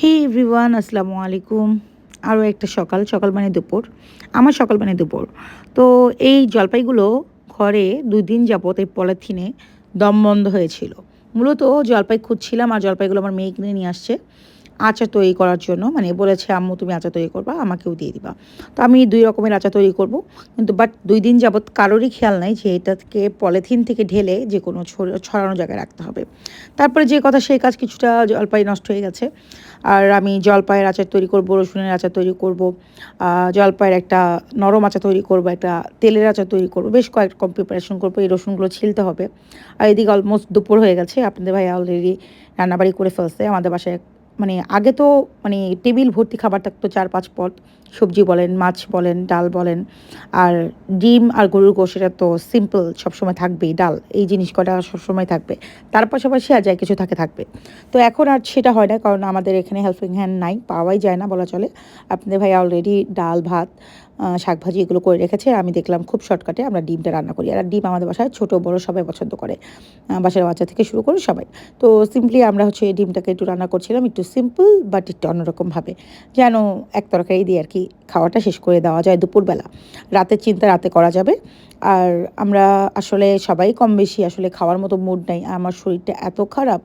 হে everyone, আসসালামু আলাইকুম। আরও একটা সকাল সকাল মানে দুপুর, আমার সকাল মানে দুপুর। তো এই জলপাইগুলো ঘরে 2 দিন যাবত এই পলিথিনে দম বন্ধ হয়েছিল। মূলত জলপাই খুঁজছিলাম, আর জলপাইগুলো আমার মেয়ে কিনে নিয়ে আসছে আচার তৈরি করার জন্য। মানে বলেছে, আম্মু তুমি আচার তৈরি করবা, আমাকেও দিয়ে দিবা। তো আমি 2 রকমের আচার তৈরি করব, কিন্তু বাট 2 দিন যাবত কারোরই খেয়াল নাই যে এটাকে পলিথিন থেকে ঢেলে যে কোনো ছড়ানো জায়গায় রাখতে হবে। তারপরে যে কথা সেই কাজ, কিছুটা জলপাই নষ্ট হয়ে গেছে। আর আমি জলপাইয়ের আচার তৈরি করব, রসুনের আচার তৈরি করব, জলপাইয়ের একটা নরম আচার তৈরি করব, একটা তেলের আচার তৈরি করব, বেশ কয়েক রকম প্রিপারেশন করবো। এই রসুনগুলো ছিলতে হবে। আর এদিকে অলমোস্ট দুপুর হয়ে গেছে, আপনাদের ভাই অলরেডি রান্নাবাড়ি করে ফেলছে। আমাদের বাসায় মানে আগে তো মানে টেবিল ভর্তি খাবার থাকতো, 4-5 পদ, সবজি বলেন, মাছ বলেন, ডাল বলেন, আর ডিম আর গরুর গোশত, এটা তো সিম্পল সবসময় থাকবেই। ডাল এই জিনিস কটা সবসময় থাকবে, তার পাশাপাশি আর যাই কিছু থাকবে। তো এখন আর সেটা হয় না, কারণ আমাদের এখানে হেল্পিং হ্যান্ড নাই, পাওয়াই যায় না বলা চলে। আপনাদের ভাই অলরেডি ডাল ভাত শাকভাজি এগুলো করে রেখেছে। আমি দেখলাম খুব শর্টকাটে আমরা ডিমটা রান্না করি। আর ডিম আমাদের বাসায় ছোটো বড়ো সবাই পছন্দ করে, বাসার বাচ্চা থেকে শুরু করে সবাই। তো সিম্পলি আমরা হচ্ছে ডিমটাকে একটু রান্না করছিলাম, একটু সিম্পল বাট একটু অন্যরকমভাবে, যেন এক তরকারি দিয়ে আর কি খাওয়াটা শেষ করে দেওয়া যায় দুপুরবেলা। রাতের চিন্তা রাতে করা যাবে। আর আমরা আসলে সবাই কম বেশি আসলে খাওয়ার মতো মুড নাই। আমার শরীরটা এত খারাপ,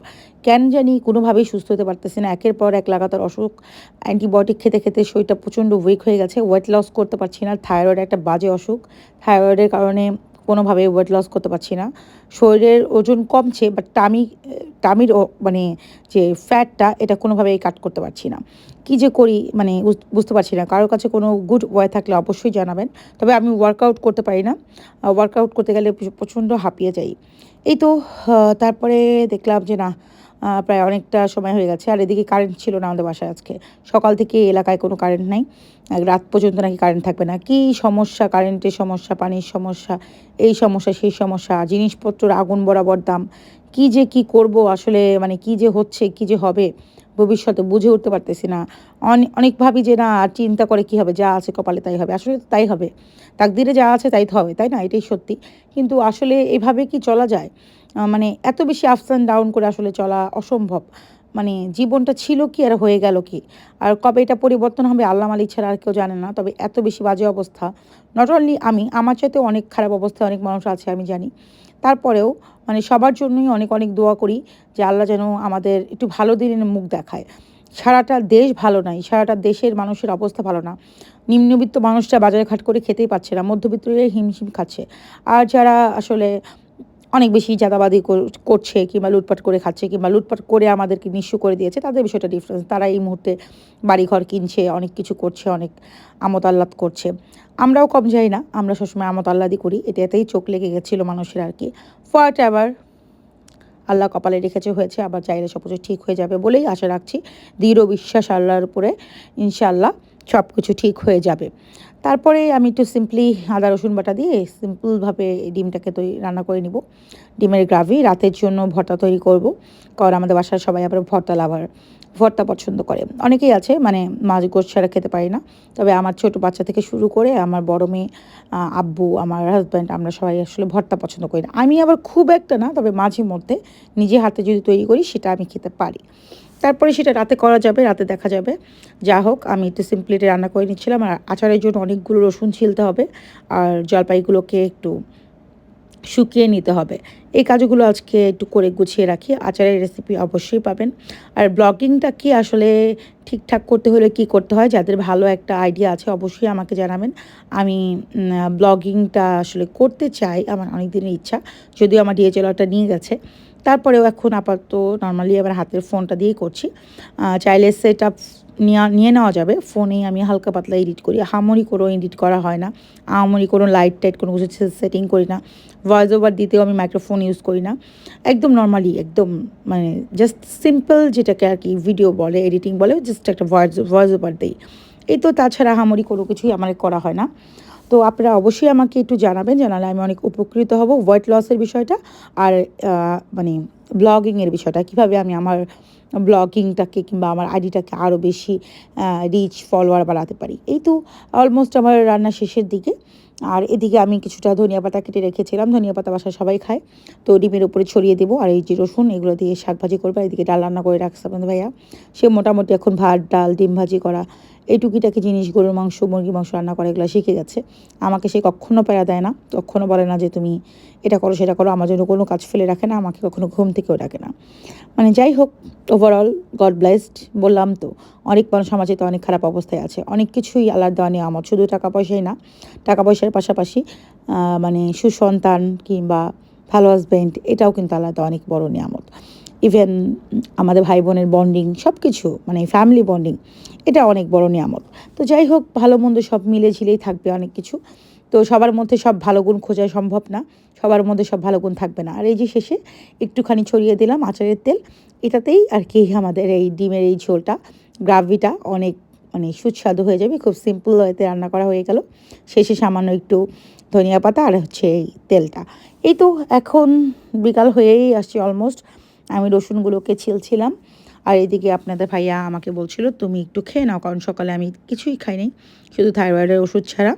কেন জানি কোনোভাবেই সুস্থ হতে পারতেছি না। একের পর এক লাগাতার অসুখ, অ্যান্টিবায়োটিক খেতে খেতে শরীরটা প্রচণ্ড উইক হয়ে গেছে। ওয়েট লস করতে পারছি না। থাইরয়েড একটা বাজে অসুখ। থাইরয়েডের কারণে কোনোভাবে ওয়েট লস করতে পারছি না। শরীরের ওজন কমছে, বাট টামির মানে যে ফ্যাটটা, এটা কোনোভাবেই কাট করতে পারছি না। কী যে করি মানে বুঝতে পারছি না। কারোর কাছে কোনো গুড ওয়ে থাকলে অবশ্যই জানাবেন। তবে আমি ওয়ার্কআউট করতে পারি না। ওয়ার্কআউট করতে গেলে প্রচণ্ড হাঁপিয়ে যাই। এই তো তারপরে দেখলাম যে না, প্রায় অনেকটা সময় হয়ে গেছে। আর এদিকে কারেন্ট ছিল না আমাদের বাসায় আজকে। সকাল থেকে এই এলাকায় কোনো কারেন্ট নাই। রাত পর্যন্ত নাকি কারেন্ট থাকবে না। কী সমস্যা, কারেন্টের সমস্যা, পানির সমস্যা, এই সমস্যা সেই সমস্যা, জিনিসপত্রের আগুন বরাবর দাম। কী করব আসলে, মানে কী যে হচ্ছে, কী যে হবে ভবিষ্যতে বুঝে উঠতে পারতেছি না। অনেক ভাবি যে না, আর চিন্তা করে কী হবে, যা আছে কপালে তাই হবে। আসলে তো তাই হবে। তাকদিরে যা আছে তাই তো হবে, তাই না? এটাই সত্যি। কিন্তু আসলে এভাবে কি চলা যায়? মানে এত বেশি আপস অ্যান্ড ডাউন করে আসলে চলা অসম্ভব। মানে জীবনটা ছিল কি আর হয়ে গেল কি? আর কবে এটা পরিবর্তন হবে আল্লাহ মালিক ছাড়া আর কেউ জানে না। তবে এত বেশি বাজে অবস্থা, নট অনলি আমি, আমার চাইতেও অনেক খারাপ অবস্থায় অনেক মানুষ আছে আমি জানি। তারপরেও মানে সবার জন্যই অনেক অনেক দোয়া করি যে আল্লাহ যেন আমাদের একটু ভালো দিনের মুখ দেখায়। সারাটা দেশ ভালো নাই, সারাটা দেশের মানুষের অবস্থা ভালো না। নিম্নবিত্ত মানুষরা বাজারে ঘাট করে খেতেই পারছে না, মধ্যবিত্তরা হিমশিম খাচ্ছে। আর যারা আসলে অনেক বেশি চাঁদাবাজি করছে, কিংবা লুটপাট করে খাচ্ছে, কিংবা লুটপাট করে আমাদেরকে নিঃস্ব করে দিয়েছে, তাদের বিষয়টা ডিফারেন্স। তারা এই মুহূর্তে বাড়িঘর কিনছে, অনেক কিছু করছে, অনেক আমোদ আহ্লাদ করছে। আমরাও কম যাই না, আমরা সবসময় আমোদ আহ্লাদই করি। এতেই চোখ লেগে গেছিলো মানুষের আর কি। হোয়াট এভার, আল্লাহ কপালে রেখেছে হয়েছে, আবার চাইলে সব কিছু ঠিক হয়ে যাবে বলেই আশা রাখছি। দৃঢ় বিশ্বাস আল্লাহর উপরে, ইনশাআল্লাহ সব কিছু ঠিক হয়ে যাবে। তারপরে আমি একটু সিম্পলি আদা রসুন বাটা দিয়ে সিম্পলভাবে এই ডিমটাকে রান্না করে নিব। ডিমের গ্রাভি রাতের জন্য ভর্তা তৈরি করব, কারণ আমাদের বাসায় সবাই আবার ভর্তা লাভার, ভর্তা পছন্দ করে। অনেকেই আছে মানে মাছ গোশ ছাড়া খেতে পারি না। তবে আমার ছোট বাচ্চা থেকে শুরু করে আমার বড় মেয়ে, আব্বু, আমার হাজব্যান্ড, আমরা সবাই আসলে ভর্তা পছন্দ করি না। আমি আবার খুব একটা না, তবে মাঝে মধ্যে নিজে হাতে যদি তৈরি করি সেটা আমি খেতে পারি। তারপরে সেটা রাতে করা যাবে, রাতে দেখা যাবে। যা হোক, আমি একটু সিম্পলি রান্না করে নিচ্ছিলাম। আর আচারের জন্য অনেকগুলো রসুন ছিলতে হবে, আর জলপাইগুলোকে একটু শুকিয়ে নিতে হবে। এই কাজগুলো আজকে একটু করে গুছিয়ে রাখি। আচারের রেসিপি অবশ্যই পাবেন। আর ব্লগিংটা কি আসলে ঠিকঠাক করতে হলে কি করতে হয়, যাদের ভালো একটা আইডিয়া আছে অবশ্যই আমাকে জানাবেন। আমি ব্লগিংটা আসলে করতে চাই, আমার অনেক দিনের ইচ্ছা। যদিও আমার ডিএসএলআরটা নিয়ে গেছে, তারপরেও এখন আপাতত নর্মালি আমার হাতের ফোনটা দিয়েই করছি। চাইলে সেট আপ নিয়ে নেওয়া যাবে। ফোনেই আমি হালকা পাতলা এডিট করি, আহামরি কোনো এডিট করা হয় না, আহামরি কোনো লাইট টাইট কোনো কিছু সেটিং করি না। ভয়েস ওভার দিতেও আমি মাইক্রোফোন ইউজ করি না। একদম নর্মালি, একদম মানে জাস্ট সিম্পল, যেটাকে আর কি ভিডিও বলে, এডিটিং বলে, জাস্ট একটা ভয়েস ওভার দিই। এই তো, তাছাড়া আহামরি কোনো কিছুই আমার করা হয় না। তো আপনারা অবশ্যই আমাকে একটু জানাবেন, জানালে আমি অনেক উপকৃত হব। ওয়েট লসের বিষয়টা আর মানে ব্লগিংয়ের বিষয়টা, কীভাবে আমি আমার ব্লগিংটাকে কিংবা আমার আইডিটাকে আরও বেশি রিচ ফলোয়ার বাড়াতে পারি। এই তো অলমোস্ট আমার রান্না শেষের দিকে। আর এদিকে আমি কিছুটা ধনিয়া পাতা কেটে রেখেছিলাম, ধনিয়া পাতা বাসায় সবাই খায়, তো ডিমের উপরে ছড়িয়ে দেবো। আর এই যে রসুন এগুলো দিয়ে শাক ভাজি করবো। এদিকে ডাল রান্না করে রাখছে আপনাদের ভাইয়া, সে মোটামুটি এখন ভাত ডাল ডিম ভাজি করা এই টুকিটাকি জিনিস, গরুর মাংস মুরগি মাংস রান্না করা এগুলো শিখে গেছে। আমাকে সে কখনো প্যারা দেয় না, কখনো বলে না যে তুমি এটা করো সেটা করো, আমার জন্য কোনো কাজ ফেলে রাখে না, আমাকে কখনো ঘুম থেকেও ডাকে না। মানে যাই হোক, ওভারঅল গড ব্লেসড। বললাম তো, অনেক মানুষ সমাজে তো অনেক খারাপ অবস্থায় আছে, অনেক কিছুই আল্লাহর দেওয়া নিয়ামত, শুধু টাকা পয়সাই না, টাকা পয়সার পাশাপাশি মানে সুসন্তান কিংবা ভালো হাজব্যান্ড এটাও কিন্তু আল্লাহ দেওয়া অনেক বড় নিয়ামত। ইভেন আমাদের ভাই বোনের বন্ডিং সব কিছু, মানে ফ্যামিলি বন্ডিং, এটা অনেক বড় নিয়ামত। তো যাই হোক, ভালো মন্দ সব মিলে ঝিলেই থাকবে অনেক কিছু। তো সবার মধ্যে সব ভালো গুণ খোঁজা সম্ভব না, সবার মধ্যে সব ভালো গুণ থাকবে না। আর এই যে শেষে একটুখানি ছড়িয়ে দিলাম আচারের তেল, এটাতেই আর কি আমাদের এই ডিমের এই ঝোলটা, গ্রাভিটা অনেক মানে সুস্বাদু হয়ে যাবে। খুব সিম্পল ওয়েতে রান্না করা হয়ে গেল। শেষে সামান্য একটু ধনিয়া পাতা আর হচ্ছে এই তেলটা। এই তো এখন বিকাল হয়েই আসছে অলমোস্ট। আমি রসুনগুলোকে ছিলছিলাম। আর এদিকে আপনাদের ভাইয়া আমাকে বলছিল তুমি একটু খেয়ে নাও, কারণ সকালে আমি কিছুই খাইনি, শুধু থাইরয়েডের ওষুধ ছাড়া।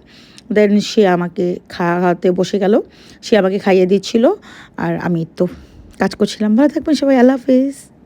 দেন সে আমাকে খাওয়াতে বসে গেল, সে আমাকে খাইয়ে দিচ্ছিল আর আমি তো কাজ করছিলাম। ভালো থাকবেন সবাই, আল্লাহ হাফিজ।